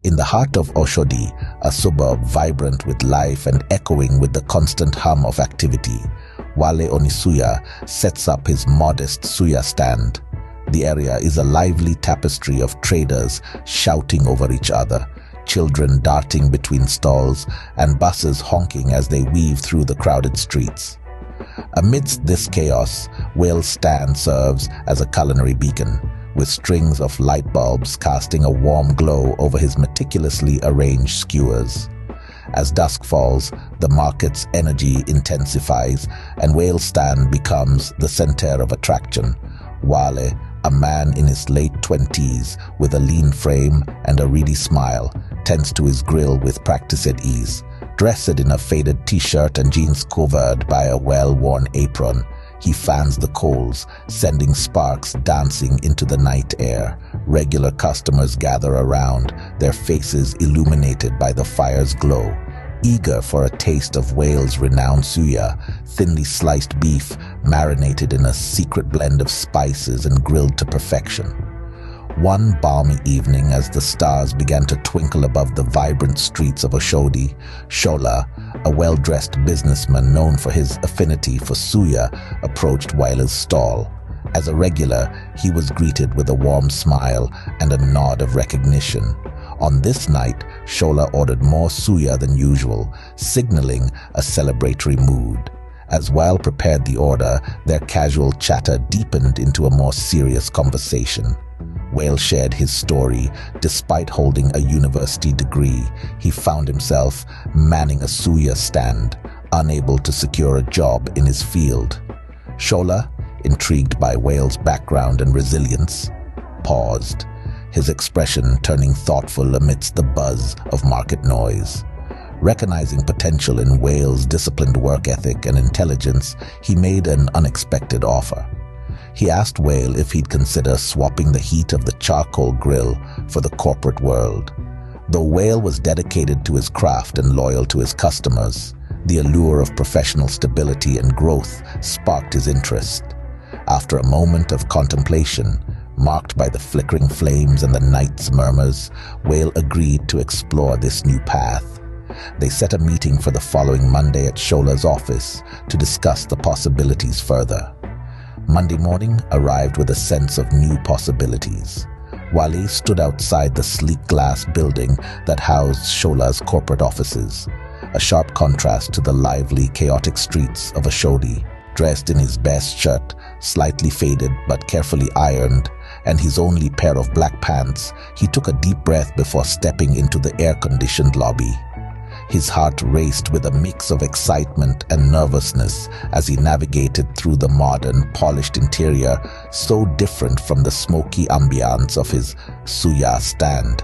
In the heart of Oshodi, a suburb vibrant with life and echoing with the constant hum of activity, Wale Onisuya sets up his modest suya stand. The area is a lively tapestry of traders shouting over each other, children darting between stalls, and buses honking as they weave through the crowded streets. Amidst this chaos, Wale's stand serves as a culinary beacon, with strings of light bulbs casting a warm glow over his meticulously arranged skewers. As dusk falls, the market's energy intensifies, and Wale's stand becomes the center of attraction. Wale, a man in his late 20s with a lean frame and a ready smile, tends to his grill with practice at ease. Dressed in a faded t-shirt and jeans covered by a well-worn apron, he fans the coals, sending sparks dancing into the night air. Regular customers gather around, their faces illuminated by the fire's glow, eager for a taste of Wale's renowned suya, thinly sliced beef marinated in a secret blend of spices and grilled to perfection. One balmy evening, as the stars began to twinkle above the vibrant streets of Oshodi, Shola, a well-dressed businessman known for his affinity for suya, approached Wale's stall. As a regular, he was greeted with a warm smile and a nod of recognition. On this night, Shola ordered more suya than usual, signaling a celebratory mood. As Wale prepared the order, their casual chatter deepened into a more serious conversation. Wale shared his story. Despite holding a university degree, he found himself manning a suya stand, unable to secure a job in his field. Shola, intrigued by Wale's background and resilience, paused, his expression turning thoughtful amidst the buzz of market noise. Recognizing potential in Wale's disciplined work ethic and intelligence, he made an unexpected offer. He asked Wale if he'd consider swapping the heat of the charcoal grill for the corporate world. Though Wale was dedicated to his craft and loyal to his customers, the allure of professional stability and growth sparked his interest. After a moment of contemplation, marked by the flickering flames and the night's murmurs, Wale agreed to explore this new path. They set a meeting for the following Monday at Shola's office to discuss the possibilities further. Monday morning arrived with a sense of new possibilities. Wale stood outside the sleek glass building that housed Shola's corporate offices, a sharp contrast to the lively, chaotic streets of Oshodi. Dressed in his best shirt, slightly faded but carefully ironed, and his only pair of black pants, he took a deep breath before stepping into the air-conditioned lobby. His heart raced with a mix of excitement and nervousness as he navigated through the modern, polished interior, so different from the smoky ambiance of his suya stand.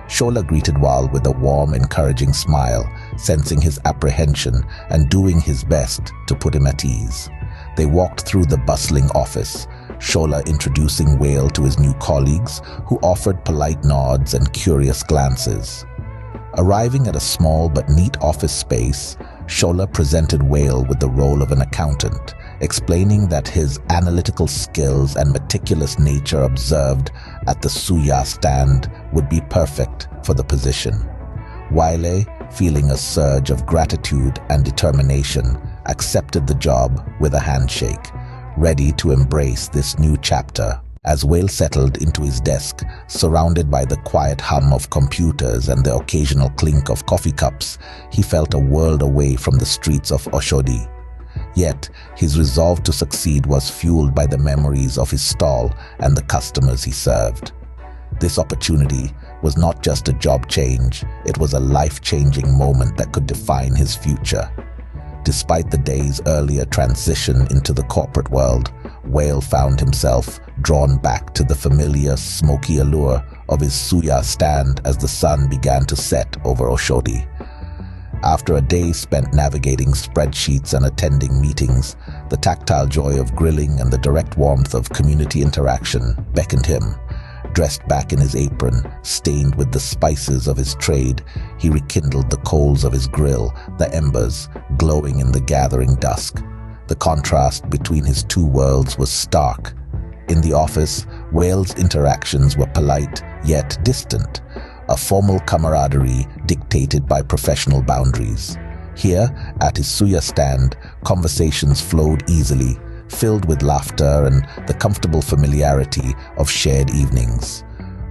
Shola greeted Wale with a warm, encouraging smile, sensing his apprehension and doing his best to put him at ease. They walked through the bustling office, Shola introducing Wale to his new colleagues, who offered polite nods and curious glances. Arriving at a small but neat office space, Shola presented Wale with the role of an accountant, explaining that his analytical skills and meticulous nature observed at the suya stand would be perfect for the position. Wale, feeling a surge of gratitude and determination, accepted the job with a handshake, ready to embrace this new chapter. As Wale settled into his desk, surrounded by the quiet hum of computers and the occasional clink of coffee cups, he felt a world away from the streets of Oshodi. Yet, his resolve to succeed was fueled by the memories of his stall and the customers he served. This opportunity was not just a job change, it was a life-changing moment that could define his future. Despite the day's earlier transition into the corporate world, Wale found himself drawn back to the familiar smoky allure of his suya stand as the sun began to set over Oshodi. After a day spent navigating spreadsheets and attending meetings, the tactile joy of grilling and the direct warmth of community interaction beckoned him. Dressed back in his apron, stained with the spices of his trade, he rekindled the coals of his grill, the embers glowing in the gathering dusk. The contrast between his two worlds was stark. In the office, Wale's interactions were polite yet distant, a formal camaraderie dictated by professional boundaries. Here, at his suya stand, conversations flowed easily, filled with laughter and the comfortable familiarity of shared evenings.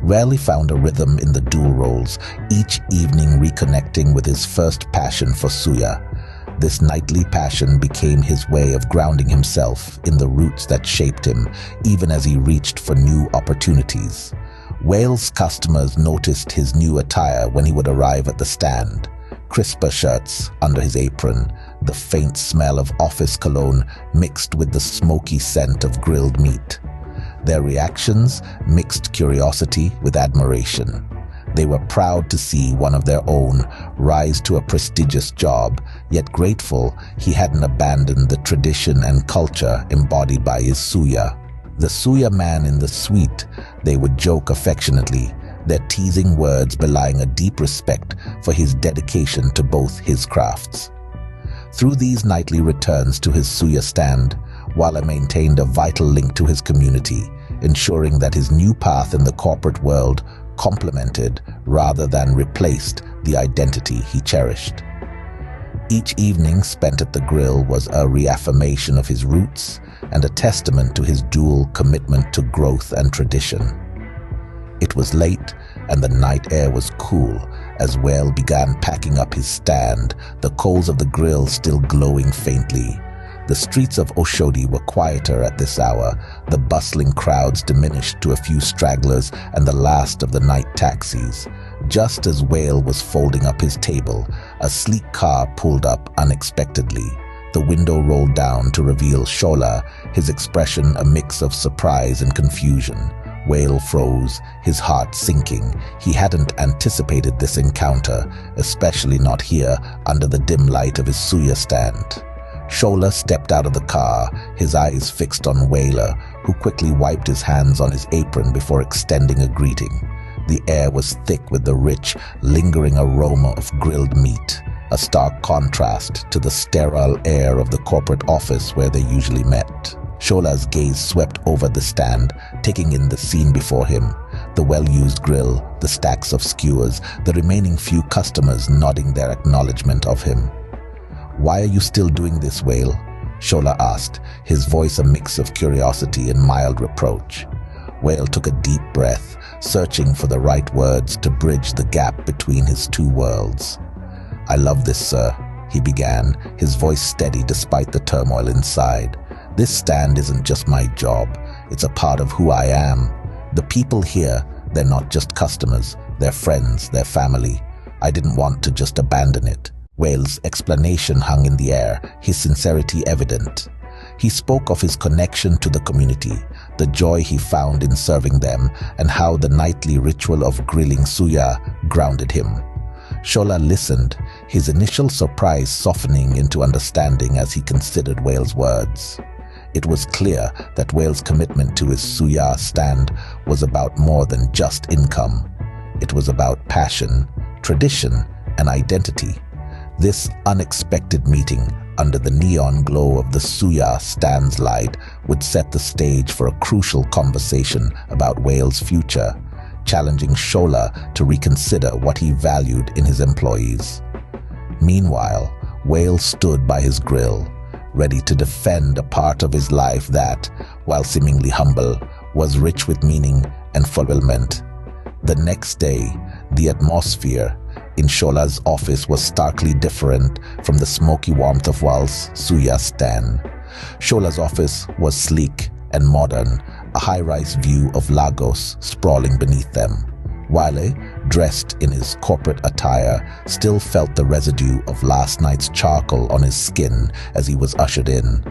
Wale found a rhythm in the dual roles, each evening reconnecting with his first passion for suya. This nightly passion became his way of grounding himself in the roots that shaped him, even as he reached for new opportunities. Wale's customers noticed his new attire when he would arrive at the stand. Crisper shirts under his apron, the faint smell of office cologne mixed with the smoky scent of grilled meat. Their reactions mixed curiosity with admiration. They were proud to see one of their own rise to a prestigious job, yet grateful he hadn't abandoned the tradition and culture embodied by his suya. The suya man in the suite, they would joke affectionately, their teasing words belying a deep respect for his dedication to both his crafts. Through these nightly returns to his suya stand, Wale maintained a vital link to his community, ensuring that his new path in the corporate world complemented rather than replaced the identity he cherished. Each evening spent at the grill was a reaffirmation of his roots and a testament to his dual commitment to growth and tradition. It was late and the night air was cool as Wale began packing up his stand, the coals of the grill still glowing faintly. The streets of Oshodi were quieter at this hour, the bustling crowds diminished to a few stragglers and the last of the night taxis. Just as Wale was folding up his table, a sleek car pulled up unexpectedly. The window rolled down to reveal Shola, his expression a mix of surprise and confusion. Wale froze, his heart sinking. He hadn't anticipated this encounter, especially not here under the dim light of his suya stand. Shola stepped out of the car, his eyes fixed on Wale, who quickly wiped his hands on his apron before extending a greeting. The air was thick with the rich, lingering aroma of grilled meat, a stark contrast to the sterile air of the corporate office where they usually met. Shola's gaze swept over the stand, taking in the scene before him. The well-used grill, the stacks of skewers, the remaining few customers nodding their acknowledgement of him. "Why are you still doing this, Wale?" Shola asked, his voice a mix of curiosity and mild reproach. Wale took a deep breath, searching for the right words to bridge the gap between his two worlds. "I love this, sir," he began, his voice steady despite the turmoil inside. "This stand isn't just my job, it's a part of who I am. The people here, they're not just customers, they're friends, they're family. I didn't want to just abandon it." Wale's explanation hung in the air, his sincerity evident. He spoke of his connection to the community, the joy he found in serving them, and how the nightly ritual of grilling suya grounded him. Shola listened, his initial surprise softening into understanding as he considered Wale's words. It was clear that Wale's commitment to his suya stand was about more than just income. It was about passion, tradition, and identity. This unexpected meeting under the neon glow of the suya stand's light would set the stage for a crucial conversation about Wale's future, challenging Shola to reconsider what he valued in his employees. Meanwhile, Wale stood by his grill, ready to defend a part of his life that, while seemingly humble, was rich with meaning and fulfillment. The next day, the atmosphere in Shola's office was starkly different from the smoky warmth of Wale's suya stand. Shola's office was sleek and modern, a high-rise view of Lagos sprawling beneath them. Wale, dressed in his corporate attire, still felt the residue of last night's charcoal on his skin as he was ushered in.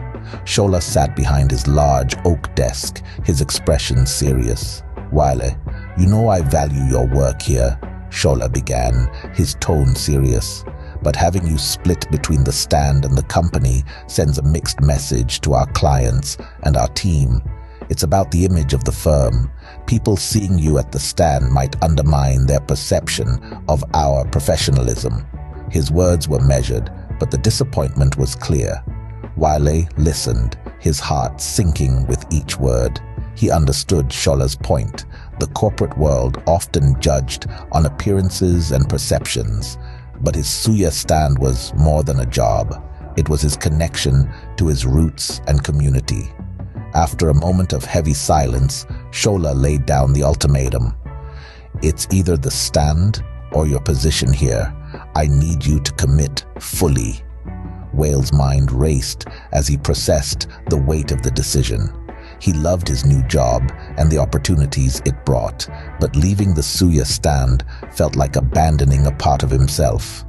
Shola sat behind his large oak desk, his expression serious. "Wale, you know I value your work here," Shola began, his tone serious. "But having you split between the stand and the company sends a mixed message to our clients and our team. It's about the image of the firm. People seeing you at the stand might undermine their perception of our professionalism." His words were measured, but the disappointment was clear. Wale listened, his heart sinking with each word. He understood Shola's point. The corporate world often judged on appearances and perceptions, but his suya stand was more than a job. It was his connection to his roots and community. After a moment of heavy silence, Shola laid down the ultimatum. It's either the stand or your position here. I need you to commit fully. Wale's mind raced as he processed the weight of the decision. He loved his new job and the opportunities it brought, but leaving the suya stand felt like abandoning a part of himself.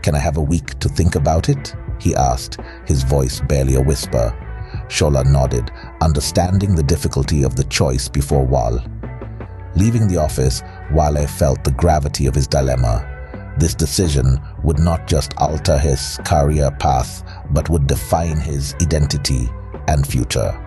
Can I have a week to think about it? He asked, his voice barely a whisper. Shola nodded, understanding the difficulty of the choice before Wale. Leaving the office, Wale felt the gravity of his dilemma. This decision would not just alter his career path, but would define his identity and future.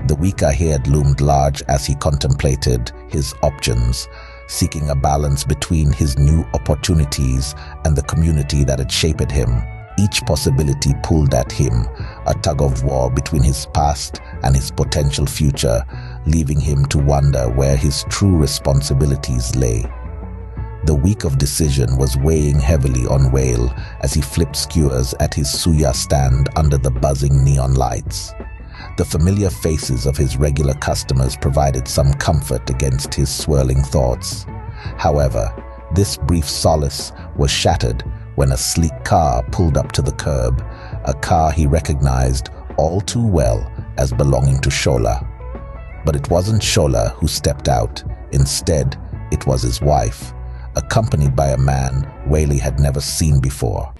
The week ahead loomed large as he contemplated his options, seeking a balance between his new opportunities and the community that had shaped him. Each possibility pulled at him, a tug-of-war between his past and his potential future, leaving him to wonder where his true responsibilities lay. The week of decision was weighing heavily on Wale as he flipped skewers at his suya stand under the buzzing neon lights. The familiar faces of his regular customers provided some comfort against his swirling thoughts. However, this brief solace was shattered when a sleek car pulled up to the curb, a car he recognized all too well as belonging to Shola. But it wasn't Shola who stepped out. Instead, it was his wife, accompanied by a man Wale had never seen before.